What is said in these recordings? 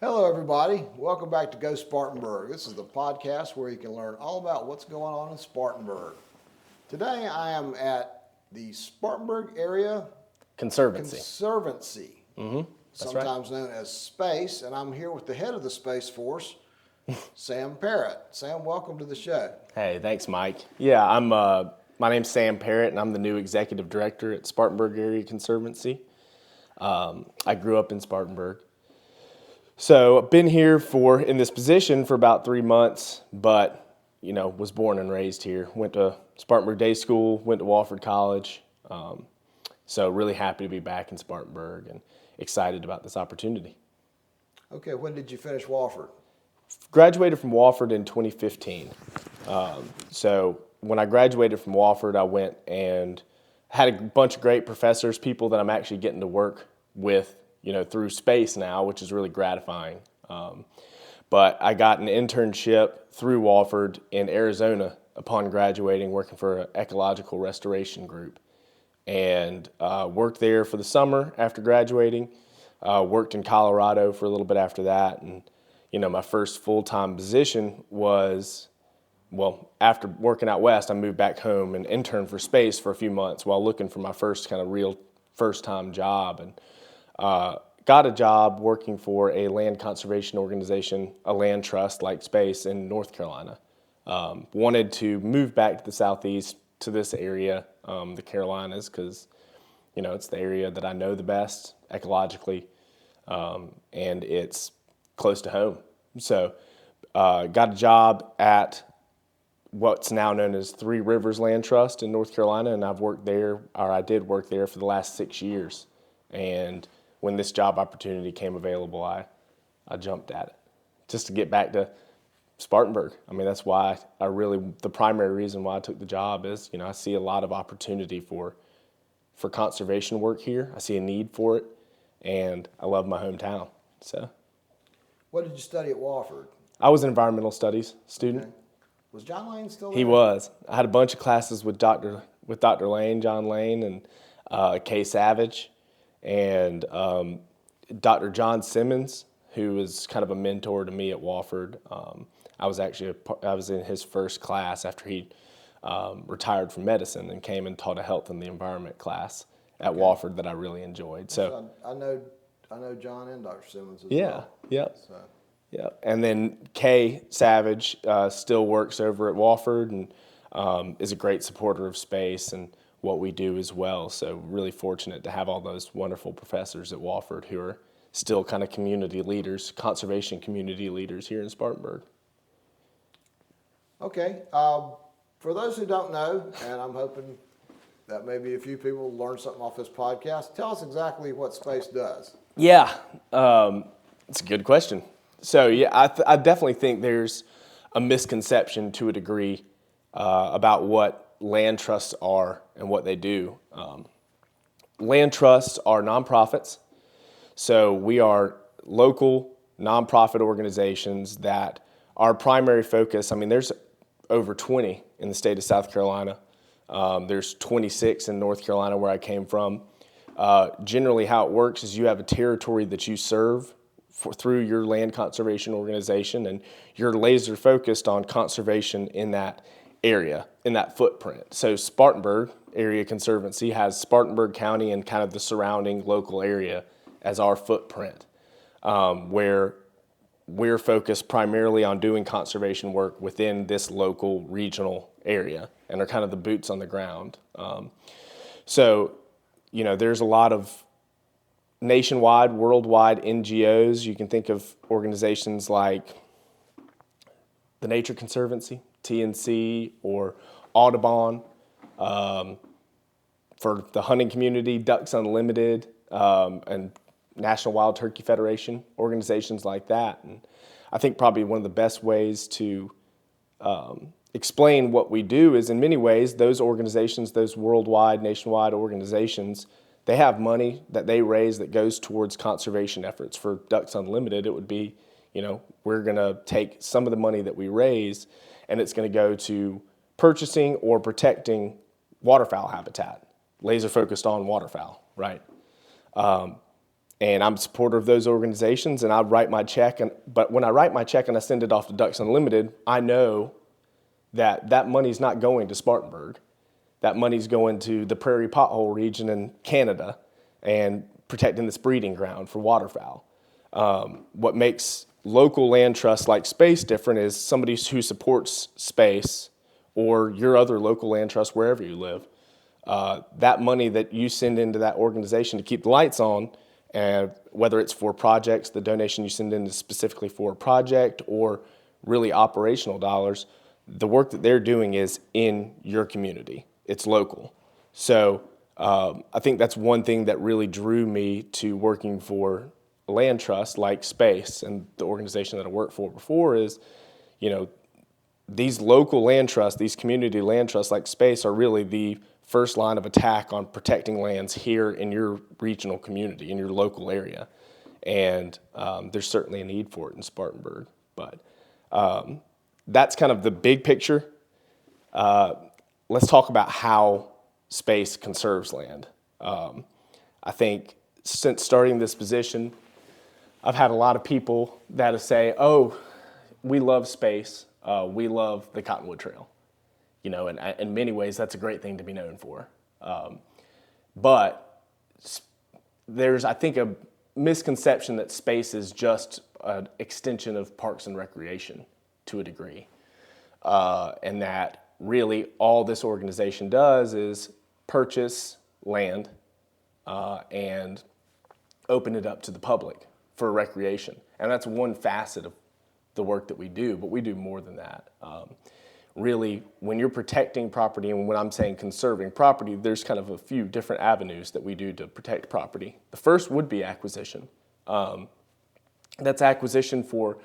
Hello, everybody. Welcome back to Go Spartanburg. This is the podcast where you can learn all about what's going on in Spartanburg. Today, I am at the Spartanburg Area Conservancy. Conservancy, That's sometimes known as SPACE, and I'm here with the head of the Space Force, Sam Parrott. Sam, welcome to the show. Hey, thanks, Mike. Yeah, my name's Sam Parrott, and I'm the new executive director at Spartanburg Area Conservancy. I grew up in Spartanburg. So I've been here in this position for about 3 months, but, was born and raised here. Went to Spartanburg Day School, went to Wofford College. So really happy to be back in Spartanburg and excited about this opportunity. Okay, when did you finish Wofford? Graduated from Wofford in 2015. So when I graduated from Wofford, I went and had a bunch of great professors, people that I'm actually getting to work with, through space now, which is really gratifying. But I got an internship through Wofford in Arizona upon graduating, working for an ecological restoration group. And worked there for the summer after graduating. Worked in Colorado for a little bit after that. And, my first full-time position was, after working out west, I moved back home and interned for space for a few months while looking for my first kind of real first-time job. And got a job working for a land conservation organization, a land trust like space in North Carolina. Wanted to move back to the southeast to this area, the Carolinas, because, it's the area that I know the best ecologically, and it's close to home. So got a job at what's now known as Three Rivers Land Trust in North Carolina, and I did work there for the last 6 years. And when this job opportunity came available, I jumped at it just to get back to Spartanburg. I mean, that's why the primary reason why I took the job is, I see a lot of opportunity for conservation work here. I see a need for it, and I love my hometown. So, What did you study at Wofford? I was an environmental studies student. Okay. Was John Lane still there? He was. I had a bunch of classes with Dr. Lane, John Lane, and Kay Savage, and Dr. John Simmons, who was kind of a mentor to me at Wofford. I was in his first class after he retired from medicine and came and taught a health and the environment class at Wofford that I really enjoyed. So I know John and Dr. Simmons as yeah, well. yeah. And then Kay Savage still works over at Wofford and is a great supporter of space and what we do as well. So really fortunate to have all those wonderful professors at Wofford who are still kind of community leaders, conservation community leaders here in Spartanburg. Okay. For those who don't know, and I'm hoping that maybe a few people learn something off this podcast, tell us exactly what space does. Yeah, it's a good question. So yeah, I definitely think there's a misconception to a degree about what land trusts are and what they do. Land trusts are nonprofits. So we are local nonprofit organizations that our primary focus, there's over 20 in the state of South Carolina. There's 26 in North Carolina where I came from. Generally how it works is you have a territory that you serve through your land conservation organization, and you're laser focused on conservation in that area, in that footprint. So Spartanburg Area Conservancy has Spartanburg County and kind of the surrounding local area as our footprint, where we're focused primarily on doing conservation work within this local regional area and are kind of the boots on the ground. So, there's a lot of nationwide, worldwide NGOs. You can think of organizations like the Nature Conservancy, TNC, or Audubon. For the hunting community, Ducks Unlimited, and National Wild Turkey Federation, organizations like that. And I think probably one of the best ways to explain what we do is in many ways, those organizations, those worldwide, nationwide organizations, they have money that they raise that goes towards conservation efforts. For Ducks Unlimited, it would be, we're going to take some of the money that we raise and it's going to go to purchasing or protecting waterfowl habitat, laser focused on waterfowl, right? and I'm a supporter of those organizations, and I write my check. But when I write my check and I send it off to Ducks Unlimited, I know that that money's not going to Spartanburg. That money's going to the prairie pothole region in Canada and protecting this breeding ground for waterfowl. What makes local land trusts like Space different is somebody who supports Space or your other local land trust wherever you live. That money that you send into that organization to keep the lights on, and whether it's for projects, the donation you send in is specifically for a project or really operational dollars, the work that they're doing is in your community. It's local. So I think that's one thing that really drew me to working for a land trust like Space and the organization that I worked for before is, these local land trusts, these community land trusts like Space are really the first line of attack on protecting lands here in your regional community, in your local area. And there's certainly a need for it in Spartanburg. But that's kind of the big picture. Let's talk about how Space conserves land. I think since starting this position, I've had a lot of people that say, oh, we love Space. We love the Cottonwood Trail. And in many ways, that's a great thing to be known for. But there's, I think, a misconception that Space is just an extension of Parks and Recreation to a degree. And that really all this organization does is purchase land and open it up to the public for recreation. And that's one facet of the work that we do, but we do more than that. Really, when you're protecting property, and when I'm saying conserving property, there's kind of a few different avenues that we do to protect property. The first would be acquisition. That's acquisition for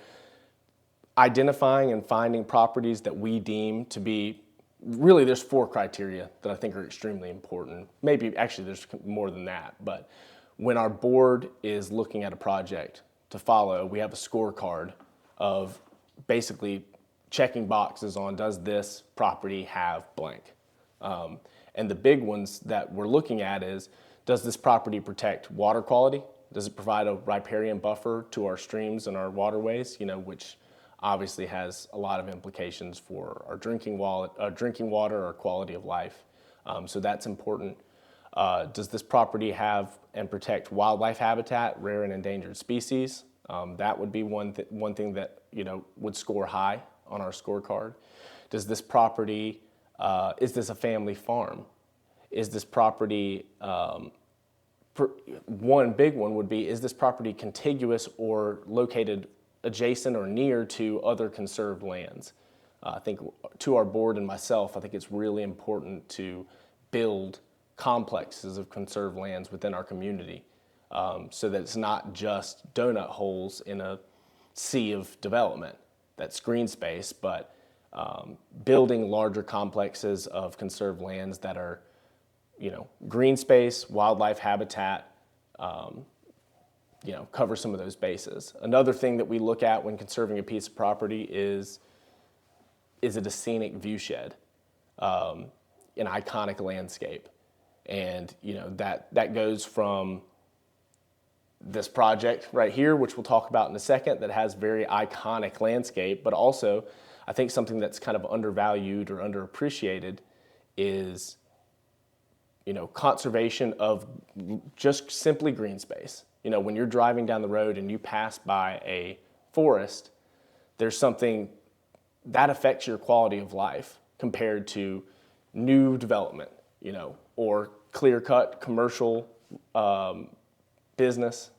identifying and finding properties that we deem to be, really there's 4 criteria that I think are extremely important. Maybe actually there's more than that, but when our board is looking at a project to follow, we have a scorecard of basically checking boxes on, does this property have blank? And the big ones that we're looking at is, does this property protect water quality? Does it provide a riparian buffer to our streams and our waterways, which obviously has a lot of implications for our drinking water, our quality of life. So that's important. Does this property have and protect wildlife habitat, rare and endangered species? That would be one thing that would score high on our scorecard. Does this property, is this a family farm? Is this property, one big one would be, is this property contiguous or located adjacent or near to other conserved lands? I think to our board and myself, I think it's really important to build complexes of conserved lands within our community so that it's not just donut holes in a sea of development that's green space, but building larger complexes of conserved lands that are, green space, wildlife habitat, cover some of those bases. Another thing that we look at when conserving a piece of property is it a scenic view shed, an iconic landscape? And, that goes from this project right here, which we'll talk about in a second, that has very iconic landscape, but also I think something that's kind of undervalued or underappreciated is, conservation of just simply green space. When you're driving down the road and you pass by a forest, there's something that affects your quality of life compared to new development, or clear-cut commercial business.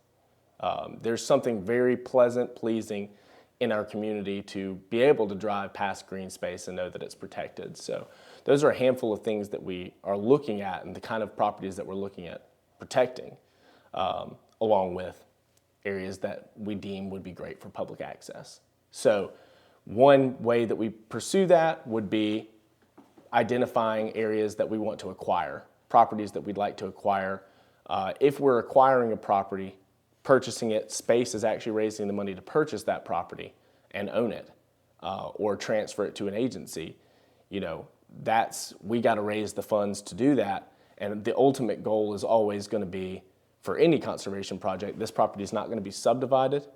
There's something very pleasant, pleasing in our community to be able to drive past green space and know that it's protected. So those are a handful of things that we are looking at and the kind of properties that we're looking at protecting, along with areas that we deem would be great for public access. So one way that we pursue that would be identifying areas that we want to acquire, properties that we'd like to acquire. If we're acquiring a property, purchasing it, Space is actually raising the money to purchase that property and own it, or transfer it to an agency. We got to raise the funds to do that. And the ultimate goal is always going to be, for any conservation project, this property is not going to be subdivided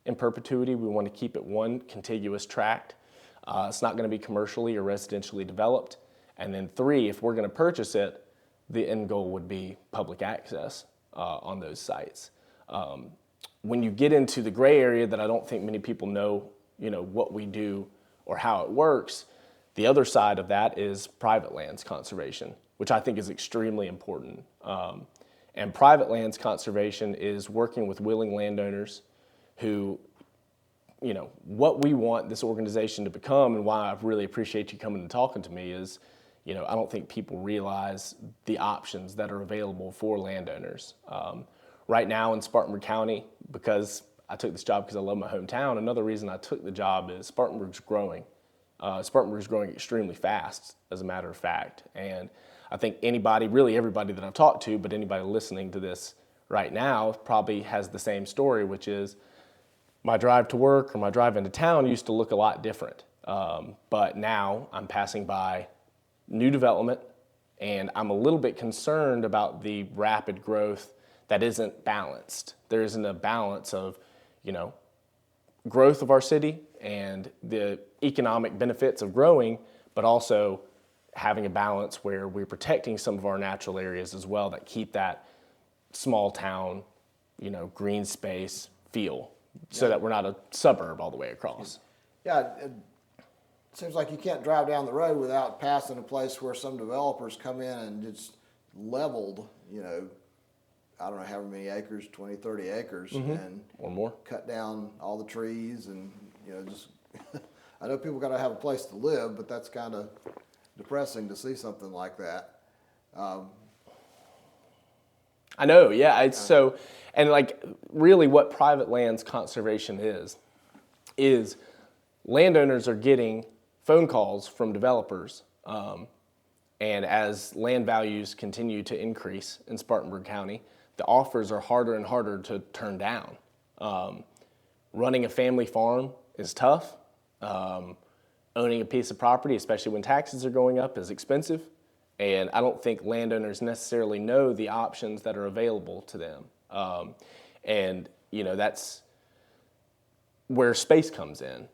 in perpetuity. We want to keep it one contiguous tract. It's not going to be commercially or residentially developed. And then 3, if we're going to purchase it, the end goal would be public access on those sites. When you get into the gray area that I don't think many people know, what we do or how it works, the other side of that is private lands conservation, which I think is extremely important. And private lands conservation is working with willing landowners who, what we want this organization to become, and why I really appreciate you coming and talking to me is, I don't think people realize the options that are available for landowners. Right now in Spartanburg County, because I took this job because I love my hometown, another reason I took the job is Spartanburg's growing. Spartanburg's growing extremely fast, as a matter of fact. And I think anybody, really everybody that I've talked to, but anybody listening to this right now probably has the same story, which is my drive to work or my drive into town used to look a lot different. But now I'm passing by new development, and I'm a little bit concerned about the rapid growth that isn't balanced. There isn't a balance of, growth of our city and the economic benefits of growing, but also having a balance where we're protecting some of our natural areas as well that keep that small town, green space feel, so that we're not a suburb all the way across. Yeah, it seems like you can't drive down the road without passing a place where some developers come in and just leveled, I don't know how many acres, 20, 30 acres, and or more, cut down all the trees and, just, I know people got to have a place to live, but that's kind of depressing to see something like that. I know, yeah. It's so, and really what private lands conservation is landowners are getting phone calls from developers, and as land values continue to increase in Spartanburg County, the offers are harder and harder to turn down. Running a family farm is tough. Owning a piece of property, especially when taxes are going up, is expensive. And I don't think landowners necessarily know the options that are available to them. That's where space comes in.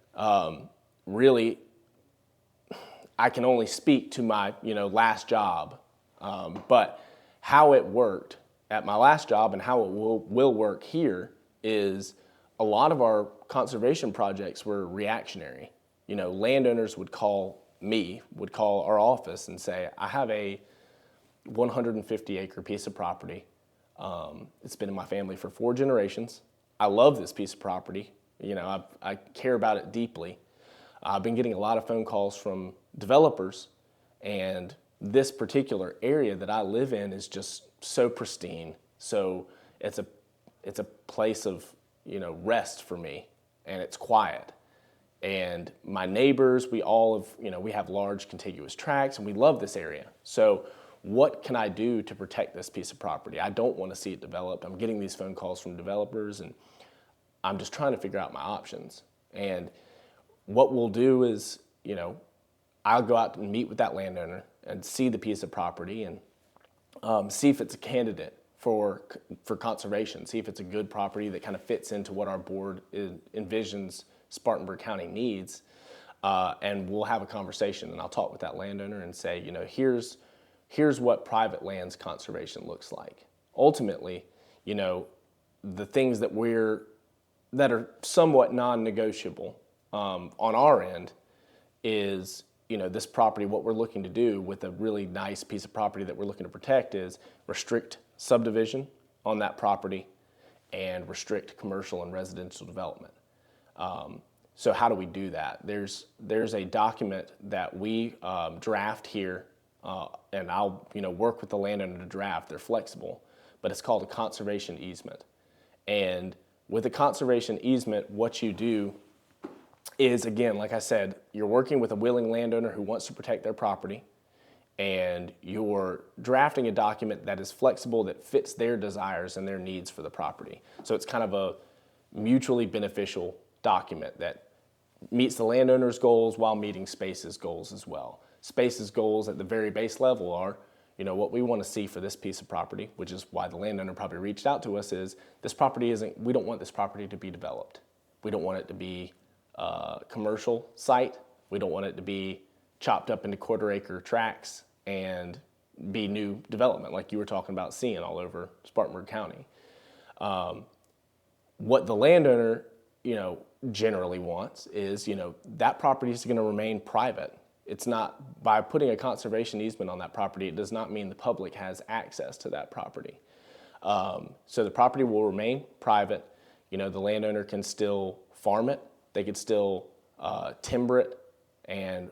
Really, I can only speak to my, last job. But how it worked at my last job and how it will work here is a lot of our conservation projects were reactionary. Landowners would call our office and say, I have a 150 acre piece of property. It's been in my family for 4 generations. I love this piece of property. I care about it deeply. I've been getting a lot of phone calls from developers, and this particular area that I live in is just so pristine. So it's a place of, rest for me, and it's quiet. And my neighbors, we have large contiguous tracts, and we love this area. So what can I do to protect this piece of property? I don't want to see it developed. I'm getting these phone calls from developers, and I'm just trying to figure out my options. And what we'll do is, I'll go out and meet with that landowner and see the piece of property and see if it's a candidate for conservation, see if it's a good property that kind of fits into what our board envisions Spartanburg County needs, and we'll have a conversation, and I'll talk with that landowner and say, here's what private lands conservation looks like. Ultimately, the things that are somewhat non-negotiable on our end is, this property, what we're looking to do with a really nice piece of property that we're looking to protect is restrict subdivision on that property and restrict commercial and residential development. So how do we do that? There's a document that we draft here, and I'll work with the landowner to draft. They're flexible, but it's called a conservation easement. And with a conservation easement, what you do is, again, like I said, you're working with a willing landowner who wants to protect their property, and you're drafting a document that is flexible, that fits their desires and their needs for the property. So it's kind of a mutually beneficial document that meets the landowner's goals while meeting Space's goals as well. Space's goals at the very base level are, what we want to see for this piece of property, which is why the landowner probably reached out to us, is this property we don't want this property to be developed. We don't want it to be a commercial site. We don't want it to be chopped up into quarter-acre tracts and be new development like you were talking about seeing all over Spartanburg County. What the landowner, generally wants is, that property is going to remain private. It's not, by putting a conservation easement on that property, it does not mean the public has access to that property. So the property will remain private. The landowner can still farm it. They could still timber it and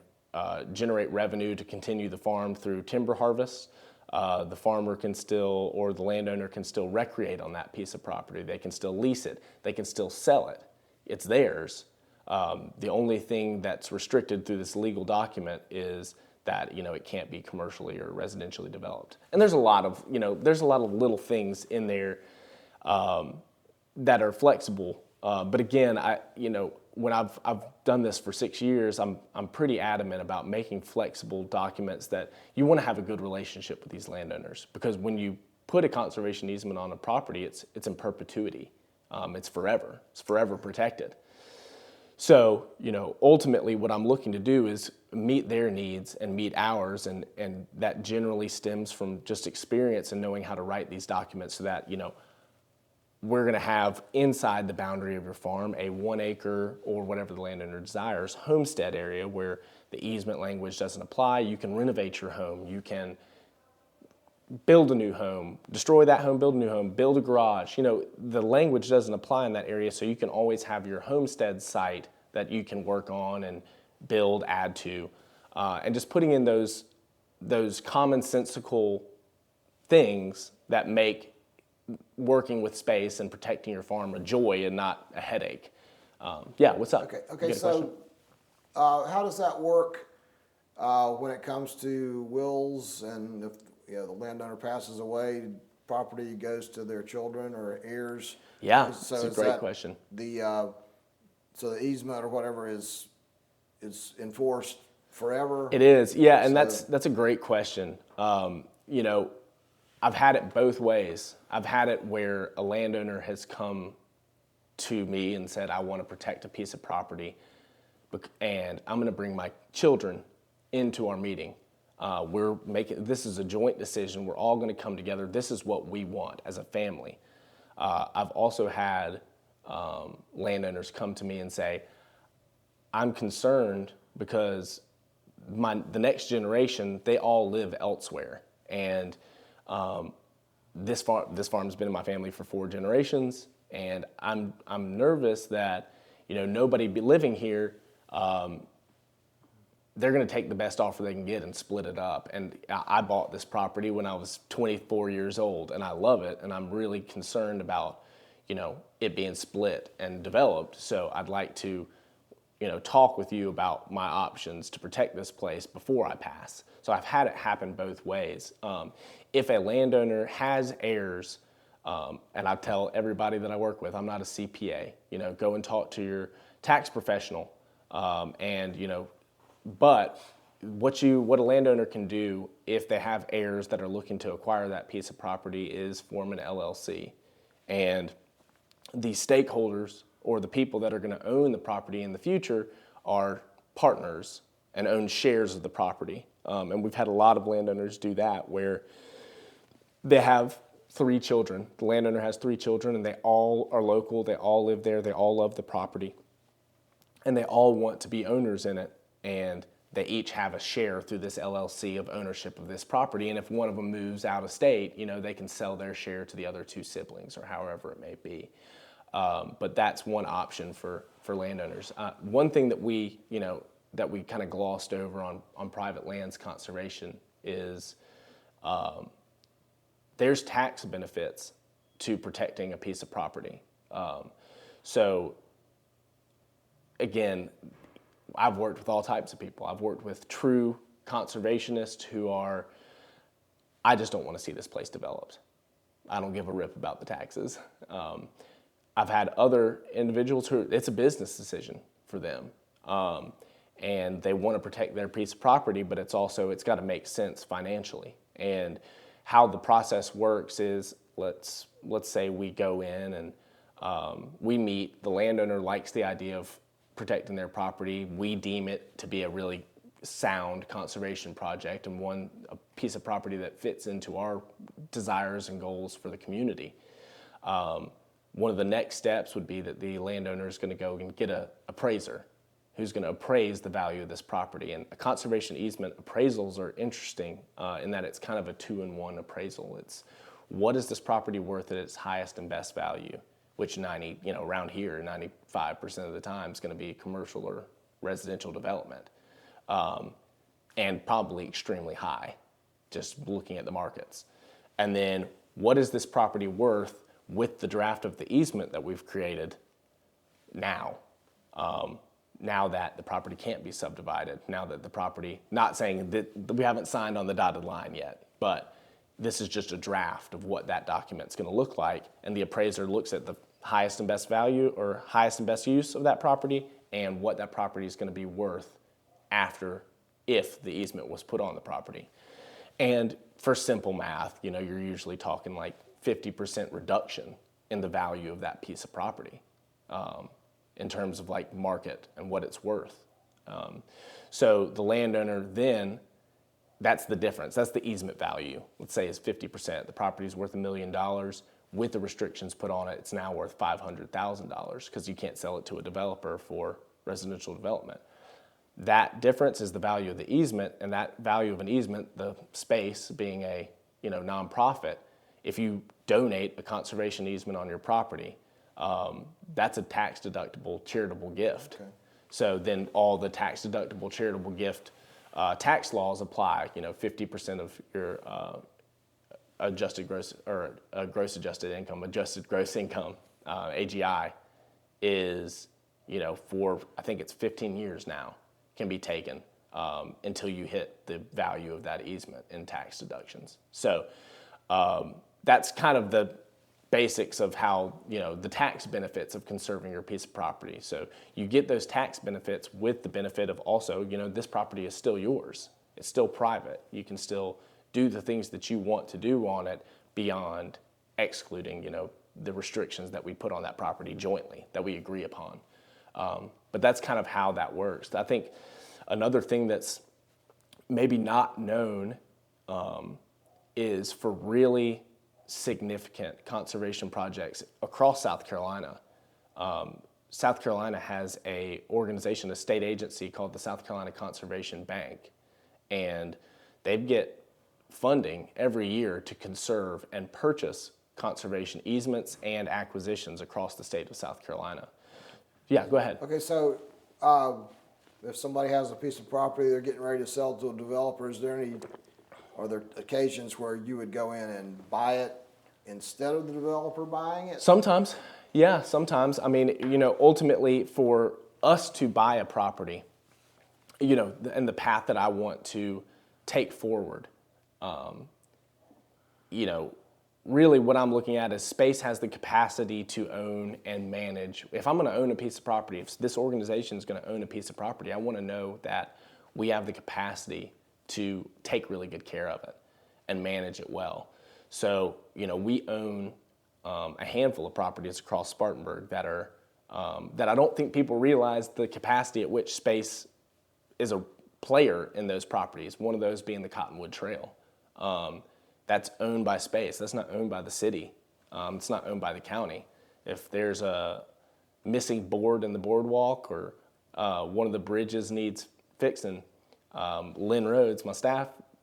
generate revenue to continue the farm through timber harvest. The farmer can still, or the landowner can still recreate on that piece of property. They can still lease it. They can still sell it. It's theirs. The only thing that's restricted through this legal document is that, it can't be commercially or residentially developed. And there's a lot of little things in there that are flexible. But again, when I've done this for 6 years, I'm pretty adamant about making flexible documents that you want to have a good relationship with these landowners, because when you put a conservation easement on a property, it's in perpetuity. It's forever protected. So, ultimately what I'm looking to do is meet their needs and meet ours, and that generally stems from just experience and knowing how to write these documents so that, we're going to have inside the boundary of your farm a 1 acre or whatever the landowner desires homestead area where the easement language doesn't apply. You can renovate your home. You can build a new home, destroy that home, build a new home, build a garage. The language doesn't apply in that area, so you can always have your homestead site that you can work on and build, add to, and just putting in those commonsensical things that make working with space and protecting your farm a joy and not a headache. What's up? Okay. So, how does that work when it comes to wills, and if the landowner passes away, property goes to their children or heirs? Yeah, so it's a great question. So the easement or whatever is enforced forever? It is, yeah, and that's a great question. I've had it both ways. I've had it where a landowner has come to me and said, I want to protect a piece of property, and I'm going to bring my children into our meeting. This is a joint decision. We're all going to come together. This is what we want as a family. I've also had landowners come to me and say, I'm concerned because the next generation, they all live elsewhere. And this farm's been in my family for 4 generations, and I'm nervous that nobody be living here. They're going to take the best offer they can get and split it up. And I bought this property when I was 24 years old, and I love it, and I'm really concerned about it being split and developed. So I'd like to talk with you about my options to protect this place before I pass. So I've had it happen both ways. If a landowner has heirs, and I tell everybody that I work with, I'm not a CPA, go and talk to your tax professional. But what a landowner can do if they have heirs that are looking to acquire that piece of property is form an LLC. And the stakeholders, or the people that are going to own the property in the future, are partners and own shares of the property. And we've had a lot of landowners do that, where they have 3 children. The landowner has 3 children, and they all are local. They all live there. They all love the property, and they all want to be owners in it. And they each have a share through this LLC of ownership of this property. And if one of them moves out of state, they can sell their share to the other 2 siblings, or however it may be. But that's one option for landowners. One thing that we kind of glossed over on private lands conservation is there's tax benefits to protecting a piece of property. So again, I've worked with all types of people. I've worked with true conservationists who are, I just don't want to see this place developed. I don't give a rip about the taxes. I've had other individuals who, it's a business decision for them. And they want to protect their piece of property, but it's got to make sense financially. And how the process works is, let's say we go in and we meet, the landowner likes the idea of protecting their property. We deem it to be a really sound conservation project and a piece of property that fits into our desires and goals for the community. One of the next steps would be that the landowner is going to go and get an appraiser who's going to appraise the value of this property. And a conservation easement appraisals are interesting in that it's kind of a 2-in-1 appraisal. It's what is this property worth at its highest and best value, which around here, 95% of the time is going to be commercial or residential development, and probably extremely high, just looking at the markets. And then what is this property worth with the draft of the easement that we've created now? Now that the property can't be subdivided, now that the property, not saying that we haven't signed on the dotted line yet, but this is just a draft of what that document's going to look like, and the appraiser looks at the highest and best value or highest and best use of that property and what that property is going to be worth if the easement was put on the property. And for simple math, you're usually talking like 50% reduction in the value of that piece of property in terms of like market and what it's worth. So the landowner then, that's the difference. That's the easement value. Let's say is 50%. The property is worth $1 million. With the restrictions put on it, it's now worth $500,000 because you can't sell it to a developer for residential development. That difference is the value of the easement, and that value of an easement, the space being a nonprofit, if you donate a conservation easement on your property, that's a tax-deductible charitable gift. Okay. So then all the tax-deductible charitable gift tax laws apply. 50% of your adjusted gross or gross adjusted income, adjusted gross income, AGI, is for I think it's 15 years now can be taken until you hit the value of that easement in tax deductions. So that's kind of the basics of how, the tax benefits of conserving your piece of property. So you get those tax benefits with the benefit of also, this property is still yours. It's still private. You can still do the things that you want to do on it beyond excluding, the restrictions that we put on that property jointly that we agree upon. But that's kind of how that works. I think another thing that's maybe not known is for really significant conservation projects across South Carolina. South Carolina has a organization, a state agency called the South Carolina Conservation Bank, and they get funding every year to conserve and purchase conservation easements and acquisitions across the state of South Carolina. Yeah, go ahead. Okay, so if somebody has a piece of property they're getting ready to sell to a developer, are there occasions where you would go in and buy it instead of the developer buying it? Sometimes, yeah, sometimes. I mean, ultimately for us to buy a property, and the path that I want to take forward, really what I'm looking at is space has the capacity to own and manage. If I'm going to own a piece of property, if this organization is going to own a piece of property, I want to know that we have the capacity to take really good care of it and manage it well. So, we own a handful of properties across Spartanburg that are that I don't think people realize the capacity at which space is a player in those properties. One of those being the Cottonwood Trail. That's owned by space. That's not owned by the city. It's not owned by the county. If there's a missing board in the boardwalk or one of the bridges needs fixing, Lynn Rhodes,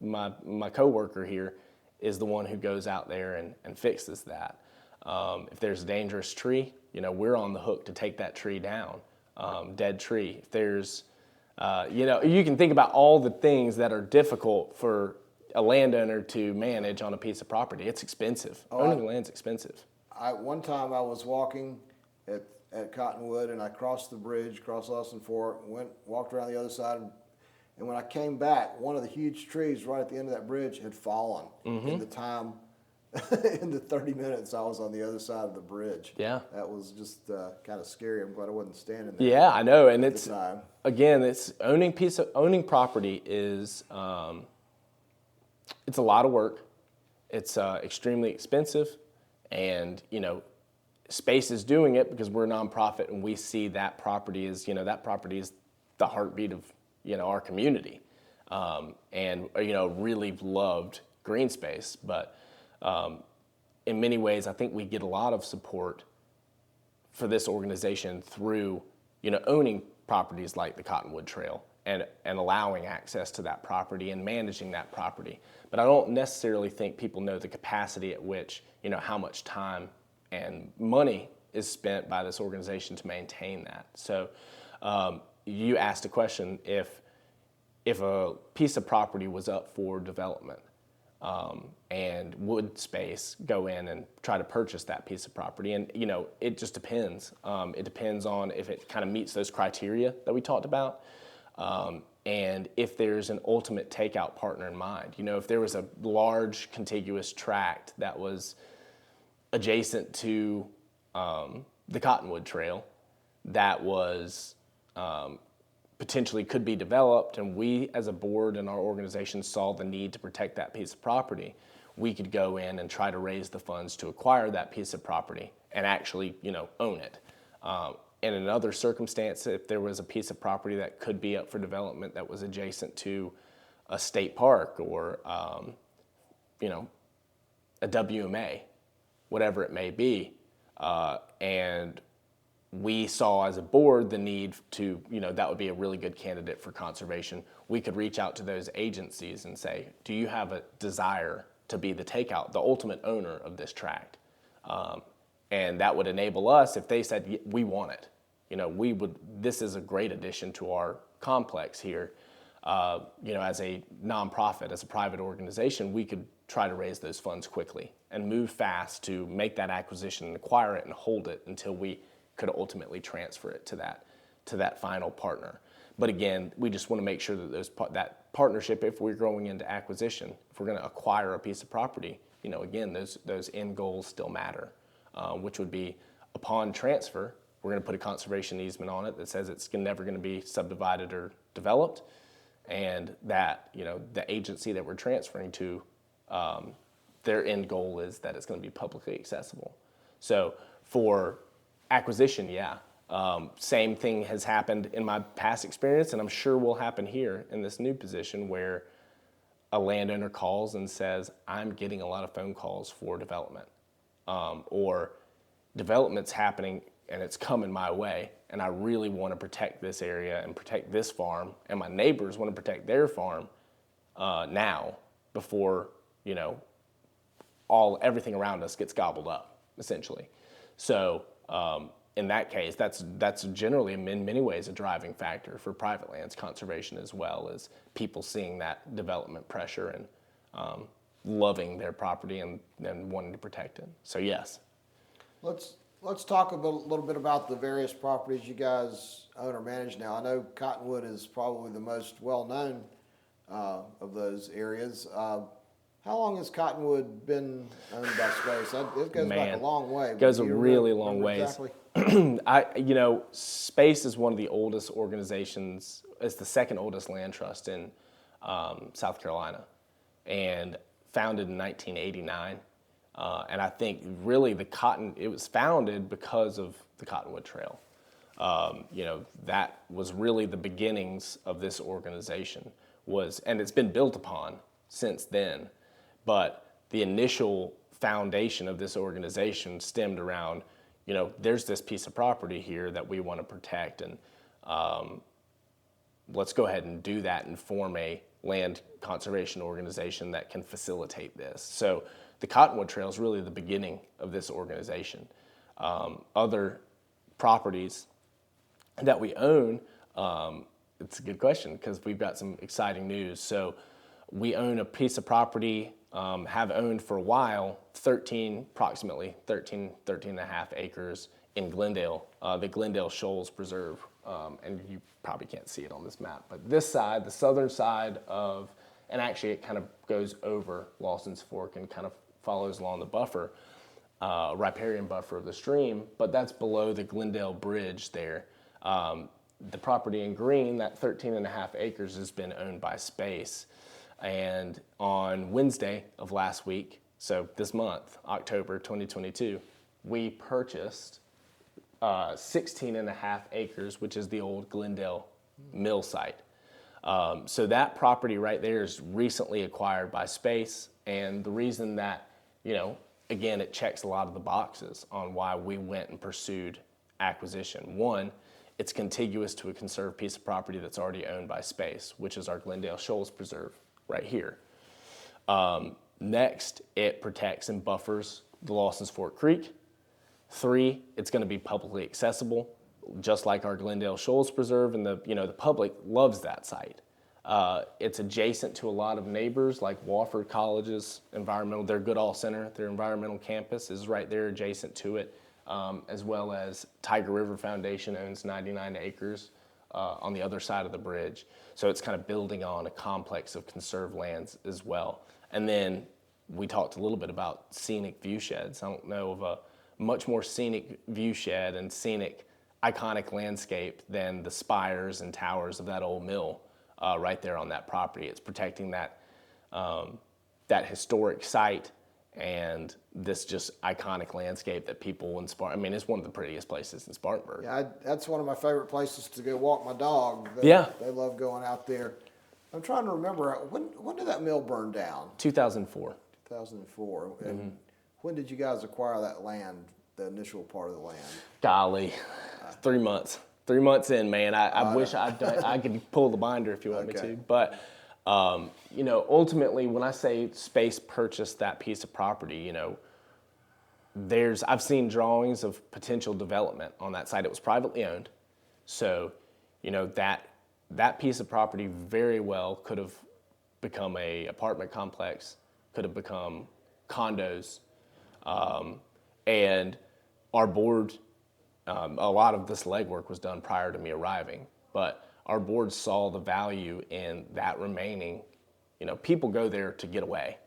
my coworker here, is the one who goes out there and fixes that. If there's a dangerous tree, we're on the hook to take that tree down, dead tree. If there's, you can think about all the things that are difficult for a landowner to manage on a piece of property. It's expensive. Owning land's expensive. One time I was walking at Cottonwood, and I crossed the bridge, crossed Austin Fork, walked around the other side, and when I came back, one of the huge trees right at the end of that bridge had fallen in the time, in the 30 minutes I was on the other side of the bridge. Yeah. That was just kind of scary. I'm glad I wasn't standing there. Yeah, I know, and it's again, it's owning property is It's a lot of work. It's extremely expensive, and Space is doing it because we're a nonprofit and we see that property is the heartbeat of our community, and really loved green space. But in many ways, I think we get a lot of support for this organization through owning properties like the Cottonwood Trail and allowing access to that property and managing that property. But I don't necessarily think people know the capacity at which how much time and money is spent by this organization to maintain that. So you asked a question, if a piece of property was up for development, and would Space go in and try to purchase that piece of property? And it just depends. It depends on if it kind of meets those criteria that we talked about, and if there's an ultimate takeout partner in mind. If there was a large contiguous tract that was adjacent to the Cottonwood Trail that was potentially could be developed, and we as a board and our organization saw the need to protect that piece of property, we could go in and try to raise the funds to acquire that piece of property and actually own it. In another circumstance, if there was a piece of property that could be up for development that was adjacent to a state park or a WMA, whatever it may be, and we saw as a board the need to, that would be a really good candidate for conservation. We could reach out to those agencies and say, do you have a desire to be the ultimate owner of this tract? And that would enable us, if they said, we want it, this is a great addition to our complex here. As a nonprofit, as a private organization, we could try to raise those funds quickly and move fast to make that acquisition and acquire it and hold it until we could ultimately transfer it to that final partner. But again, we just want to make sure that that partnership, if we're going into acquisition, if we're going to acquire a piece of property, again, those end goals still matter, which would be upon transfer, we're going to put a conservation easement on it that says it's never going to be subdivided or developed, and that the agency that we're transferring to, their end goal is that it's going to be publicly accessible. So for acquisition, same thing has happened in my past experience, and I'm sure will happen here in this new position, where a landowner calls and says, I'm getting a lot of phone calls for development, or development's happening and it's coming my way, and I really want to protect this area and protect this farm, and my neighbors want to protect their farm now before everything around us gets gobbled up, essentially. So in that case, that's generally in many ways a driving factor for private lands conservation, as well as people seeing that development pressure and loving their property and wanting to protect it. So yes. Let's talk a little bit about the various properties you guys own or manage now. I know Cottonwood is probably the most well-known of those areas. How long has Cottonwood been owned by Space? It goes back a long way. It goes a really long ways. Exactly? Space is one of the oldest organizations. It's the second oldest land trust in South Carolina, and founded in 1989. And I think really it was founded because of the Cottonwood Trail. That was really the beginnings of this organization, and it's been built upon since then. But the initial foundation of this organization stemmed around, there's this piece of property here that we want to protect, and let's go ahead and do that and form a land conservation organization that can facilitate this. So the Cottonwood Trail is really the beginning of this organization. Other properties that we own, it's a good question because we've got some exciting news. So we own a piece of property, have owned for a while, approximately 13 and a half acres in Glendale, the Glendale Shoals Preserve. And you probably can't see it on this map, but this side, the southern side and actually it kind of goes over Lawson's Fork and kind of follows along the buffer, riparian buffer of the stream, but that's below the Glendale Bridge there. The property in green, that 13 and a half acres, has been owned by Space. And on Wednesday of last week, so this month, October 2022, we purchased 16 and a half acres, which is the old Glendale mill site. So that property right there is recently acquired by Space, and the reason that, again, it checks a lot of the boxes on why we went and pursued acquisition. One, it's contiguous to a conserved piece of property that's already owned by Space, which is our Glendale Shoals Preserve right here. Next, it protects and buffers the Lawson's Fork Creek. 3, it's going to be publicly accessible, just like our Glendale Shoals Preserve, and the public loves that site. It's adjacent to a lot of neighbors like Wofford College's their Goodall Center, their environmental campus is right there adjacent to it, as well as Tiger River Foundation owns 99 acres on the other side of the bridge. So it's kind of building on a complex of conserved lands as well. And then we talked a little bit about scenic view sheds. I don't know of a much more scenic view shed and scenic iconic landscape than the spires and towers of that old mill right there on that property. It's protecting that historic site and this just iconic landscape that people in Spartanburg, it's one of the prettiest places in Spartanburg. Yeah, that's one of my favorite places to go walk my dog. Yeah. They love going out there. I'm trying to remember, when did that mill burn down? 2004. 2004. And when did you guys acquire that land, the initial part of the land? Golly, 3 months. 3 months in, man. I wish I could pull the binder if you want me to. But, ultimately, when I say Space purchased that piece of property, I've seen drawings of potential development on that site. It was privately owned. So, that piece of property very well could have become a apartment complex, could have become condos, and our board, a lot of this legwork was done prior to me arriving, but our board saw the value in that remaining. People go there to get away,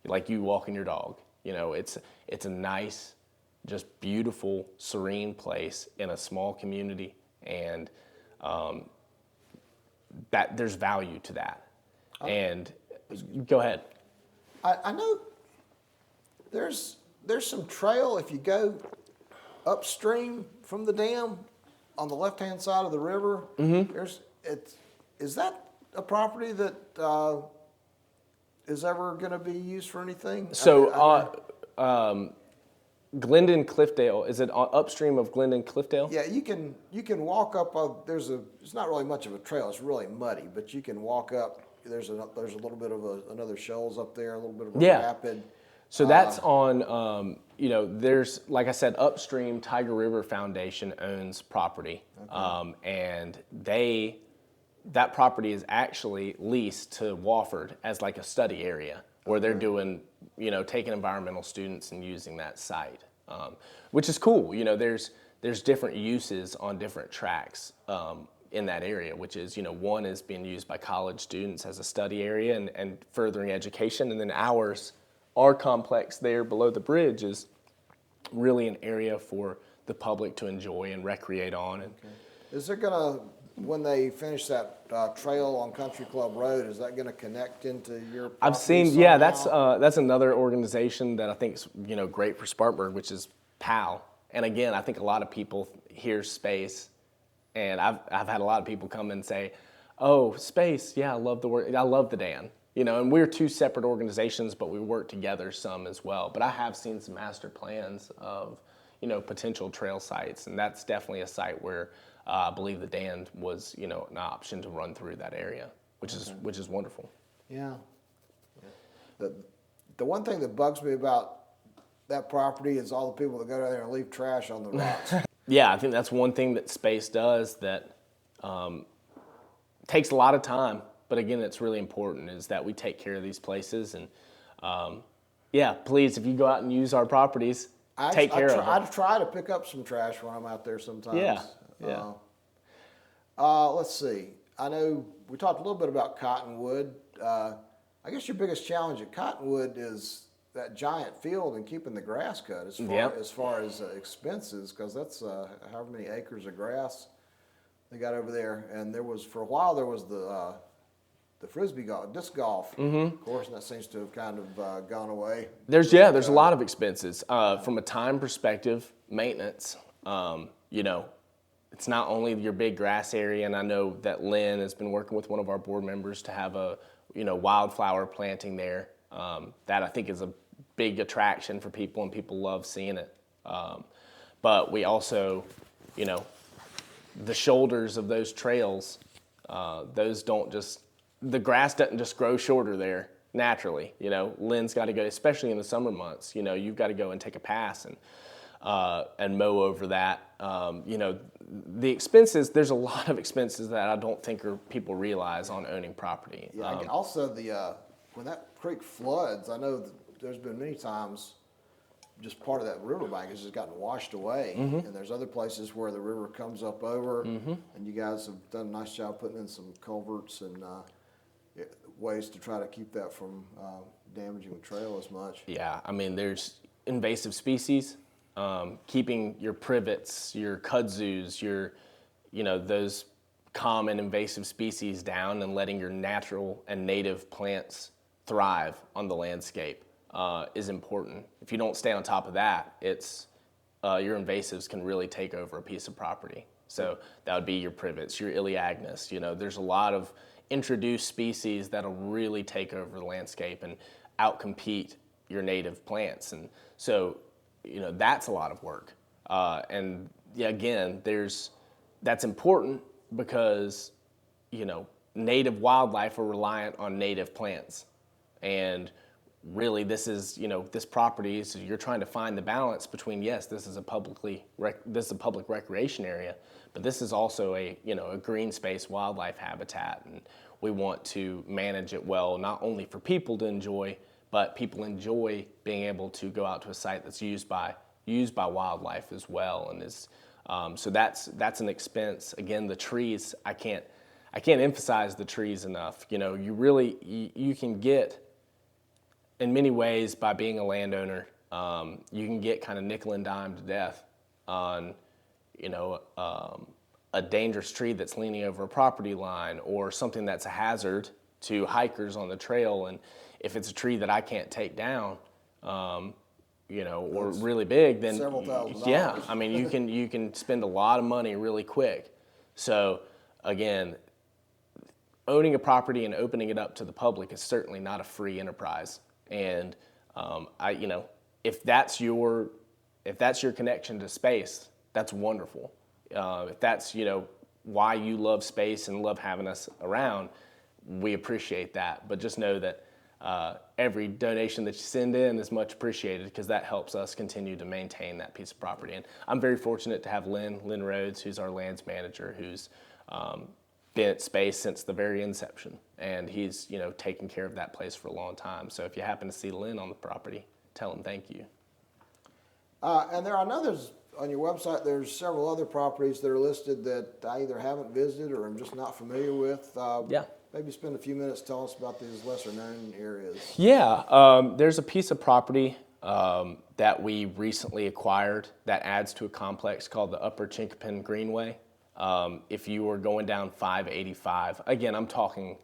like you walking your dog. It's a nice, just beautiful, serene place in a small community, and that there's value to that. And go ahead. I know there's some trail if you go upstream from the dam on the left-hand side of the river. Is that a property that is ever going to be used for anything? So Glendon Cliffdale, is it upstream of Glendon Cliffdale? Yeah, you can walk up. It's not really much of a trail. It's really muddy, but you can walk up. There's a little bit of another shoals up there, a little bit of a rapid. So that's on, there's, like I said, upstream, Tiger River Foundation owns property. And that property is actually leased to Wofford as like a study area where they're doing, taking environmental students and using that site, which is cool. There's different uses on different tracks in that area, which is, one is being used by college students as a study area and furthering education. And then our complex there below the bridge is really an area for the public to enjoy and recreate on. And Is there gonna, when they finish that trail on Country Club Road, is that gonna connect into your property I've seen, somehow? that's another organization that I think is, great for Spartanburg, which is PAL. And again, I think a lot of people hear Space, and I've had a lot of people come and say, "Oh, Space, yeah, I love the work. I love the Dan." And we're two separate organizations, but we work together some as well. But I have seen some master plans of, potential trail sites, and that's definitely a site where I believe the dam was, an option to run through that area, which is wonderful. Yeah. The one thing that bugs me about that property is all the people that go down there and leave trash on the rocks. Yeah, I think that's one thing that Space does that takes a lot of time. But again, it's really important is that we take care of these places. And please, if you go out and use our properties, take care of them. I try to pick up some trash when I'm out there sometimes. Yeah. Let's see. I know we talked a little bit about Cottonwood. I guess your biggest challenge at Cottonwood is that giant field and keeping the grass cut as far as expenses, because that's however many acres of grass they got over there. And for a while there was the the frisbee golf, disc golf, of course, and that seems to have kind of gone away. There's a lot of expenses from a time perspective, maintenance. It's not only your big grass area, and I know that Lynn has been working with one of our board members to have a wildflower planting there. That I think is a big attraction for people, and people love seeing it. But we also, the shoulders of those trails, the grass doesn't just grow shorter there naturally. Lynn's got to go, especially in the summer months. You've got to go and take a pass and mow over that. The expenses. There's a lot of expenses that I don't think people realize on owning property. Yeah, and also when that creek floods, I know that there's been many times just part of that riverbank has just gotten washed away, and there's other places where the river comes up over, and you guys have done a nice job putting in some culverts and ways to try to keep that from damaging the trail as much. Yeah, I mean, there's invasive species, keeping your privets, your kudzus, those common invasive species down and letting your natural and native plants thrive on the landscape is important. If you don't stay on top of that, your invasives can really take over a piece of property. So that would be your privets, your Iliagnus. There's a lot of introduced species that'll really take over the landscape and outcompete your native plants. And so, that's a lot of work. And yeah, again, that's important because, native wildlife are reliant on native plants. And really, this is, this property, so you're trying to find the balance between, yes, this is a public recreation area, but this is also a green space wildlife habitat, and we want to manage it well, not only for people to enjoy, but people enjoy being able to go out to a site that's used by wildlife as well, and so that's an expense. Again, the trees, I can't emphasize the trees enough. You can get, in many ways, by being a landowner, you can get kind of nickel and dime to death on, a dangerous tree that's leaning over a property line or something that's a hazard to hikers on the trail. And if it's a tree that I can't take down, or really big, then several $1,000s. Yeah, I mean, you can spend a lot of money really quick. So again, owning a property and opening it up to the public is certainly not a free enterprise. And if that's your connection to space, that's wonderful. If that's why you love space and love having us around, we appreciate that. But just know that every donation that you send in is much appreciated, because that helps us continue to maintain that piece of property. And I'm very fortunate to have Lynn Rhodes, who's our lands manager, who's been at space since the very inception, and he's taken care of that place for a long time. So if you happen to see Lynn on the property, tell him thank you. And there are others on your website. There's several other properties that are listed that I either haven't visited or I'm just not familiar with. Yeah. Maybe spend a few minutes telling us about these lesser known areas. Yeah, there's a piece of property that we recently acquired that adds to a complex called the Upper Chinkapin Greenway. If you were going down 585, again, I'm talking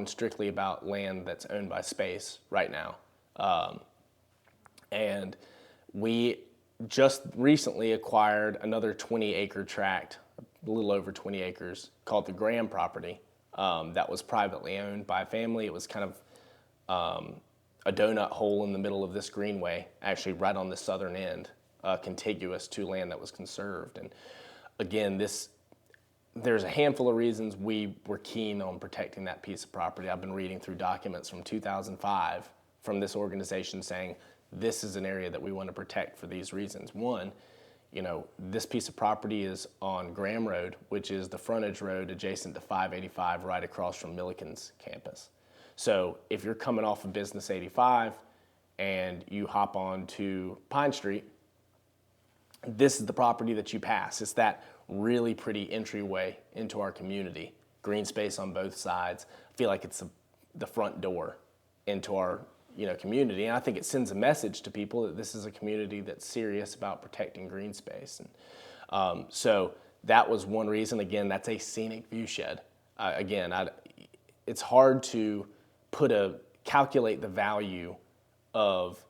strictly about land that's owned by space right now. And we just recently acquired another 20-acre tract, a little over 20 acres, called the Graham property, that was privately owned by a family. It was kind of a donut hole in the middle of this greenway, actually right on the southern end, contiguous to land that was conserved. And again, there's a handful of reasons we were keen on protecting that piece of property. I've been reading through documents from 2005 from this organization saying this is an area that we want to protect for these reasons. One, this piece of property is on Graham Road, which is the frontage road adjacent to 585 right across from Milliken's campus. So if you're coming off of Business 85 and you hop on to Pine Street, this is the property that you pass. It's that really pretty entryway into our community. Green space on both sides. I feel like it's the front door into our community, and I think it sends a message to people that this is a community that's serious about protecting green space. And so that was one reason. Again, that's a scenic view shed. it's hard to calculate the value of,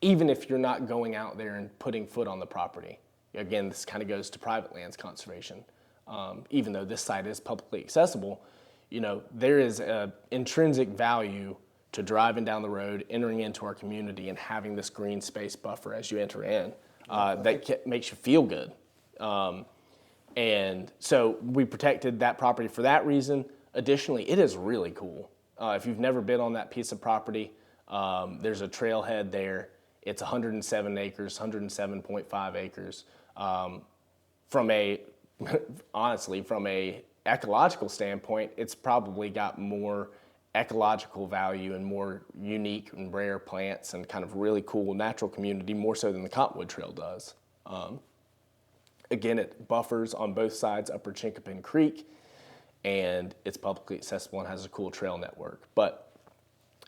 even if you're not going out there and putting foot on the property. Again, this kind of goes to private lands conservation. Even though this site is publicly accessible, there is an intrinsic value to driving down the road, entering into our community, and having this green space buffer as you enter in that makes you feel good. And so we protected that property for that reason. Additionally, it is really cool. If you've never been on that piece of property, there's a trailhead there. It's 107 acres, 107.5 acres. Honestly, from a ecological standpoint, it's probably got more ecological value and more unique and rare plants and kind of really cool natural community, more so than the Cottonwood Trail does. Again, it buffers on both sides Upper Chinkapin Creek, and it's publicly accessible and has a cool trail network. But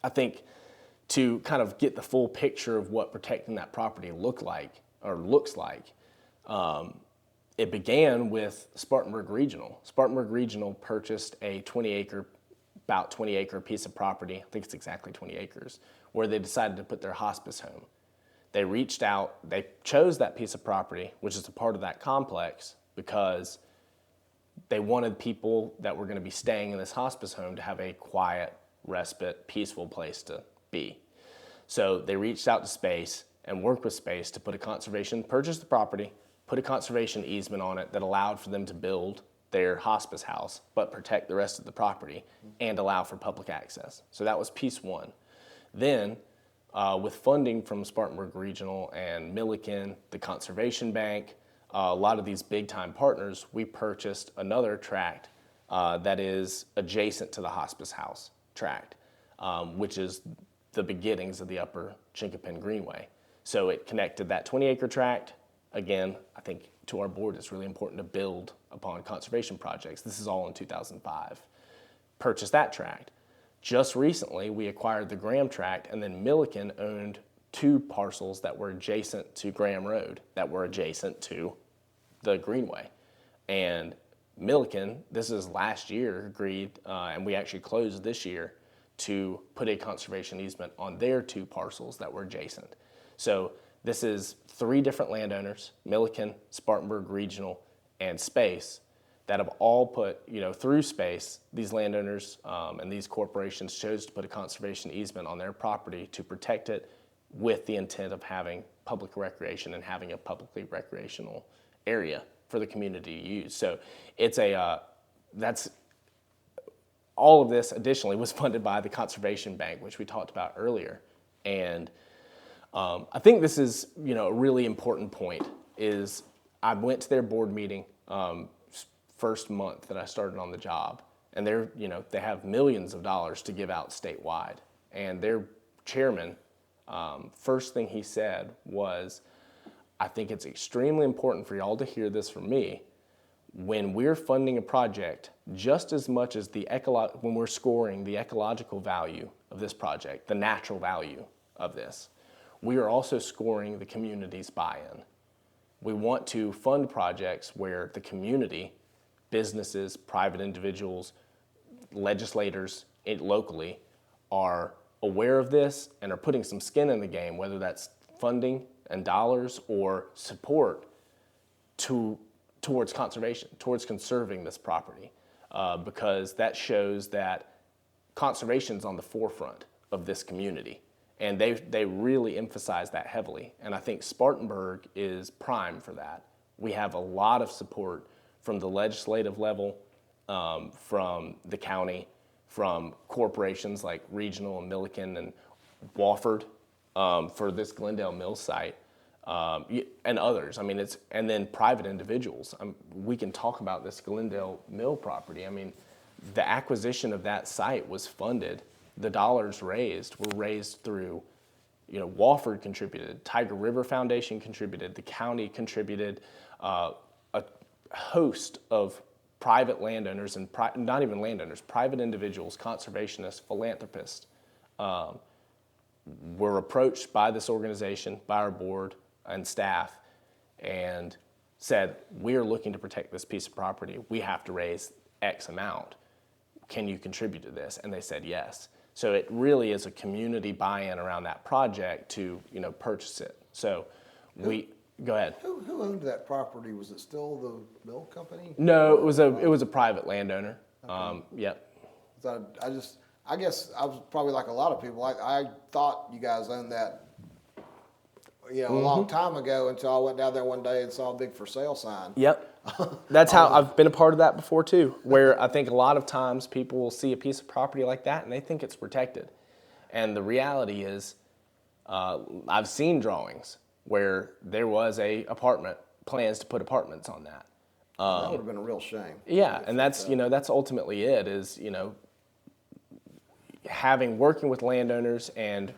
I think to kind of get the full picture of what protecting that property looks like, it began with Spartanburg Regional. Spartanburg Regional purchased a about 20 acre piece of property, I think it's exactly 20 acres, where they decided to put their hospice home. They reached out, they chose that piece of property, which is a part of that complex, because they wanted people that were going to be staying in this hospice home to have a quiet, respite, peaceful place to be. So they reached out to Space and worked with Space to purchase the property, put a conservation easement on it that allowed for them to build their hospice house, but protect the rest of the property and allow for public access. So that was piece one. Then, with funding from Spartanburg Regional and Milliken, the Conservation Bank, a lot of these big-time partners, we purchased another tract that is adjacent to the hospice house tract, which is the beginnings of the Upper Chinkapin Greenway. So it connected that 20-acre tract. Again, I think to our board, it's really important to build upon conservation projects. This is all in 2005. Purchased that tract. Just recently, we acquired the Graham tract, and then Milliken owned 2 parcels that were adjacent to Graham Road, that were adjacent to the Greenway. And Milliken, this is last year, agreed, and we actually closed this year, to put a conservation easement on their 2 parcels that were adjacent. So this is 3 different landowners, Milliken, Spartanburg Regional, and Space, that have all put, through Space, these landowners and these corporations chose to put a conservation easement on their property to protect it with the intent of having public recreation and having a publicly recreational area for the community to use. So it's all of this additionally was funded by the Conservation Bank, which we talked about earlier. And I think this is, a really important point is I went to their board meeting first month that I started on the job, and they have millions of dollars to give out statewide. And their chairman, first thing he said was, I think it's extremely important for y'all to hear this from me. When we're funding a project, just as much as when we're scoring the ecological value of this project, the natural value of this, we are also scoring the community's buy-in. We want to fund projects where the community, businesses, private individuals, legislators locally are aware of this and are putting some skin in the game, whether that's funding and dollars or support towards conservation, towards conserving this property, because that shows that conservation's on the forefront of this community. And they really emphasize that heavily. And I think Spartanburg is prime for that. We have a lot of support from the legislative level, from the county, from corporations like Regional and Milliken and Wofford for this Glendale Mill site, and others. And then private individuals. We can talk about this Glendale Mill property. The acquisition of that site was funded. The dollars raised were raised through, Wofford contributed, Tiger River Foundation contributed, the county contributed, a host of private landowners and not even landowners, private individuals, conservationists, philanthropists, were approached by this organization, by our board and staff, and said, we're looking to protect this piece of property. We have to raise X amount. can you contribute to this? And they said yes. So it really is a community buy-in around that project to, purchase it. So go ahead. Who owned that property? Was it still the mill company? No, it was a private landowner. Yep. So I guess I was probably like a lot of people. I thought you guys owned that, a long time ago until I went down there one day and saw a big for sale sign. Yep. That's how I've been a part of that before too, where I think a lot of times people will see a piece of property like that and they think it's protected. And the reality is, I've seen drawings where there was plans to put apartments on that. That would have been a real shame. Yeah, and that's ultimately it is, working with landowners and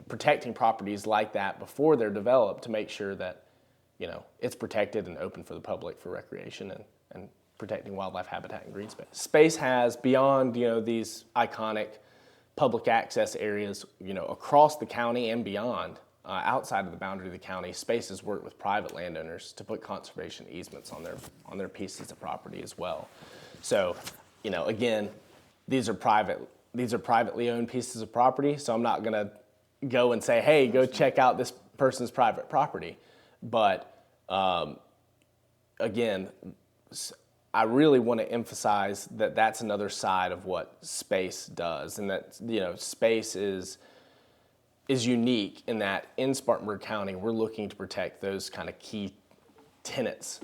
protecting properties like that before they're developed to make sure that, it's protected and open for the public for recreation and protecting wildlife habitat and green space. Space has, beyond, these iconic public access areas, across the county and beyond, outside of the boundary of the county, Space has worked with private landowners to put conservation easements on their pieces of property as well. So, again, these are privately owned pieces of property, so I'm not gonna go and say, hey, go check out this person's private property. But again, I really want to emphasize that that's another side of what Space does, and that Space is unique in that in Spartanburg County we're looking to protect those kind of key tenets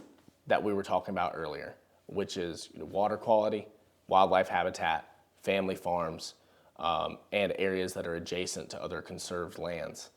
that we were talking about earlier, which is water quality, wildlife habitat, family farms, and areas that are adjacent to other conserved lands.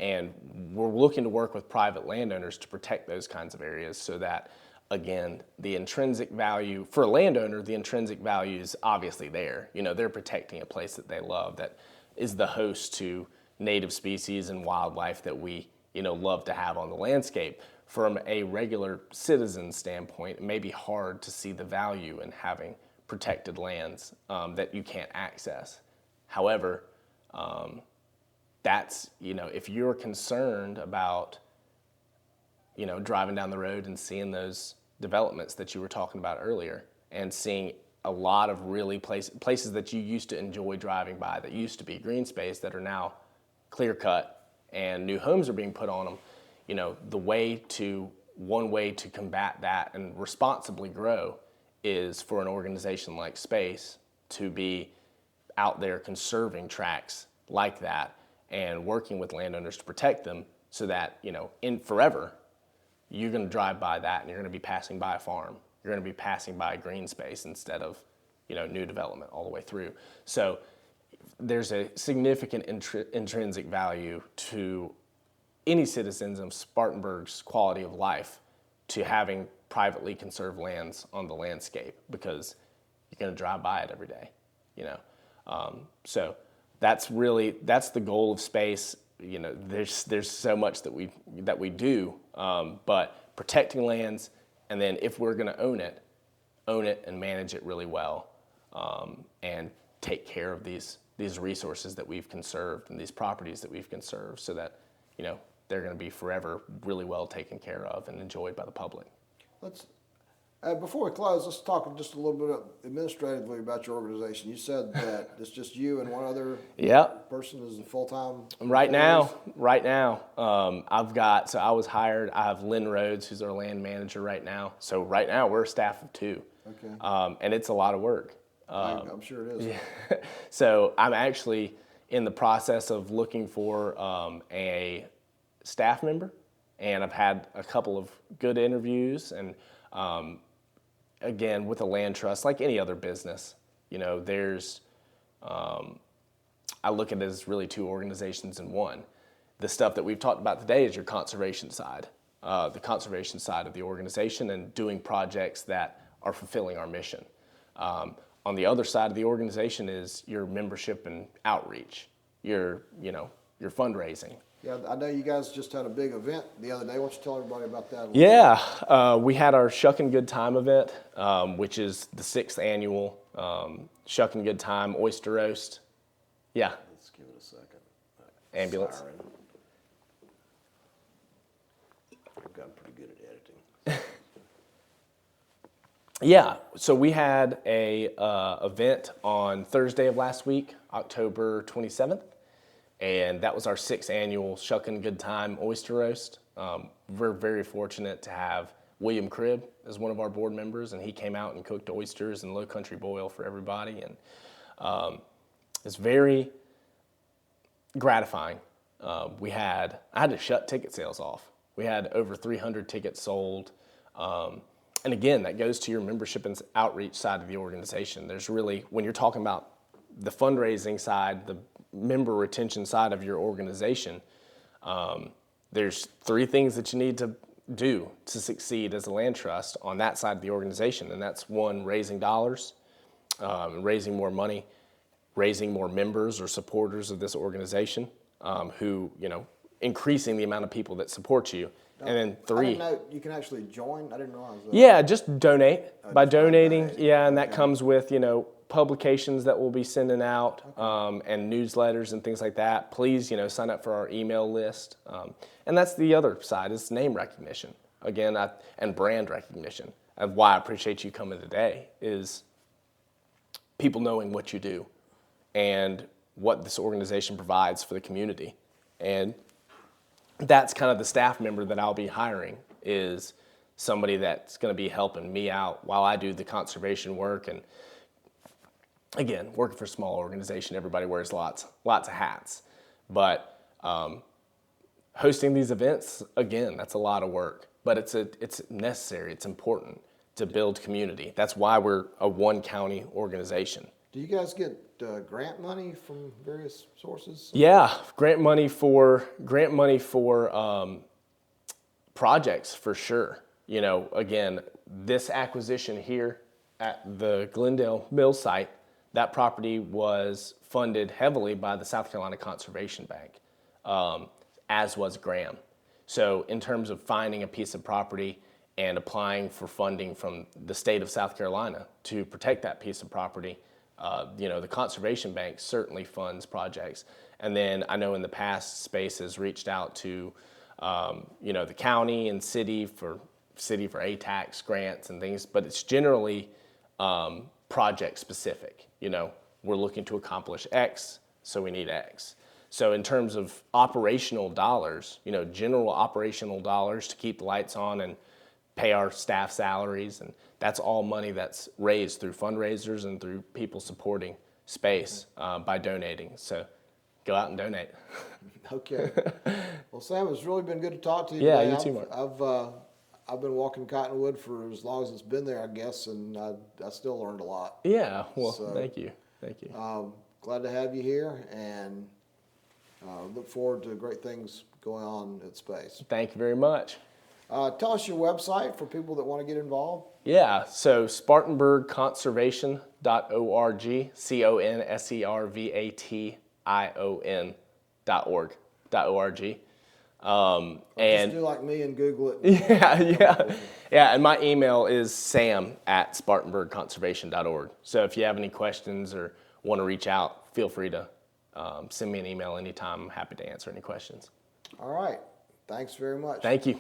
And we're looking to work with private landowners to protect those kinds of areas so that, again, the intrinsic value, for a landowner, the intrinsic value is obviously there. They're protecting a place that they love that is the host to native species and wildlife that we, love to have on the landscape. From a regular citizen standpoint, it may be hard to see the value in having protected lands that you can't access. However, that's, if you're concerned about, driving down the road and seeing those developments that you were talking about earlier and seeing a lot of really places that you used to enjoy driving by that used to be green space that are now clear cut and new homes are being put on them, one way to combat that and responsibly grow is for an organization like Space to be out there conserving tracts like that and working with landowners to protect them so that, in forever, you're going to drive by that and you're going to be passing by a farm. You're going to be passing by green space instead of, new development all the way through. So there's a significant intrinsic value to any citizens of Spartanburg's quality of life to having privately conserved lands on the landscape because you're going to drive by it every day, So that's the goal of Space. There's so much that we do, but protecting lands, and then if we're going to own it and manage it really well, and take care of these resources that we've conserved and these properties that we've conserved, so that they're going to be forever really well taken care of and enjoyed by the public. Before we close, let's talk just a little bit administratively about your organization. You said that it's just you and one other person is a full-time? Right now, I was hired. I have Lynn Rhodes, who's our land manager right now. So right now we're a staff of 2. Okay. And it's a lot of work. I'm sure it is. Yeah. So I'm actually in the process of looking for a staff member, and I've had a couple of good interviews, and again, with a land trust, like any other business, there's, I look at it as really 2 organizations in one. The stuff that we've talked about today is your conservation side, the conservation side of the organization and doing projects that are fulfilling our mission. On the other side of the organization is your membership and outreach, your fundraising. Yeah, I know you guys just had a big event the other day. Why don't you tell everybody about that? Yeah, we had our Shuckin' Good Time event, which is the 6th annual Shuckin' Good Time Oyster Roast. Yeah. Let's give it a second. Ambulance. Siren. I've gotten pretty good at editing. Yeah, so we had a event on Thursday of last week, October 27th, and that was our 6th annual Shuckin' Good Time Oyster Roast. We're very fortunate to have William Cribb as one of our board members, and he came out and cooked oysters and low country boil for everybody, and it's very gratifying. I had to shut ticket sales off. We had over 300 tickets sold. And again, that goes to your membership and outreach side of the organization. There's really, when you're talking about the fundraising side, the member retention side of your organization, there's 3 things that you need to do to succeed as a land trust on that side of the organization. And that's 1, raising dollars, raising more money, raising more members or supporters of this organization, who, increasing the amount of people that support you. And then 3. I didn't know you can actually join. I didn't realize that. Yeah, just donate. By just donating, donate. yeah, and that comes with, publications that we'll be sending out, and newsletters and things like that. Please, sign up for our email list. And that's the other side, is name recognition. Again, and brand recognition. And why I appreciate you coming today is people knowing what you do and what this organization provides for the community. And that's kind of the staff member that I'll be hiring, is somebody that's going to be helping me out while I do the conservation work. And again, working for a small organization, everybody wears lots of hats. But hosting these events, again, that's a lot of work. But it's necessary, it's important to build community. That's why we're a 1-county organization. Do you guys get grant money from various sources? Yeah, grant money for projects for sure. Again, this acquisition here at the Glendale Mill site, that property was funded heavily by the South Carolina Conservation Bank, as was Graham. So in terms of finding a piece of property and applying for funding from the state of South Carolina to protect that piece of property, the Conservation Bank certainly funds projects. And then I know in the past, Space has reached out to, the county and city for ATAX grants and things, but it's generally project specific. We're looking to accomplish X, so we need X. So in terms of operational dollars, general operational dollars to keep the lights on and pay our staff salaries, and that's all money that's raised through fundraisers and through people supporting Space by donating. So go out and donate. Okay. Well, Sam, it's really been good to talk to you Yeah, today. you too, Mark. I've been walking Cottonwood for as long as it's been there, I guess, and I still learned a lot. Yeah, well, So, thank you. Glad to have you here, and look forward to great things going on at Space. Thank you very much. Tell us your website for people that want to get involved. Yeah, so SpartanburgConservation.org, CONSERVATION.org. Just do like me and Google it. Yeah, and my email is sam@SpartanburgConservation.org. So if you have any questions or want to reach out, feel free to send me an email anytime. I'm happy to answer any questions. All right. Thanks very much. Thank you.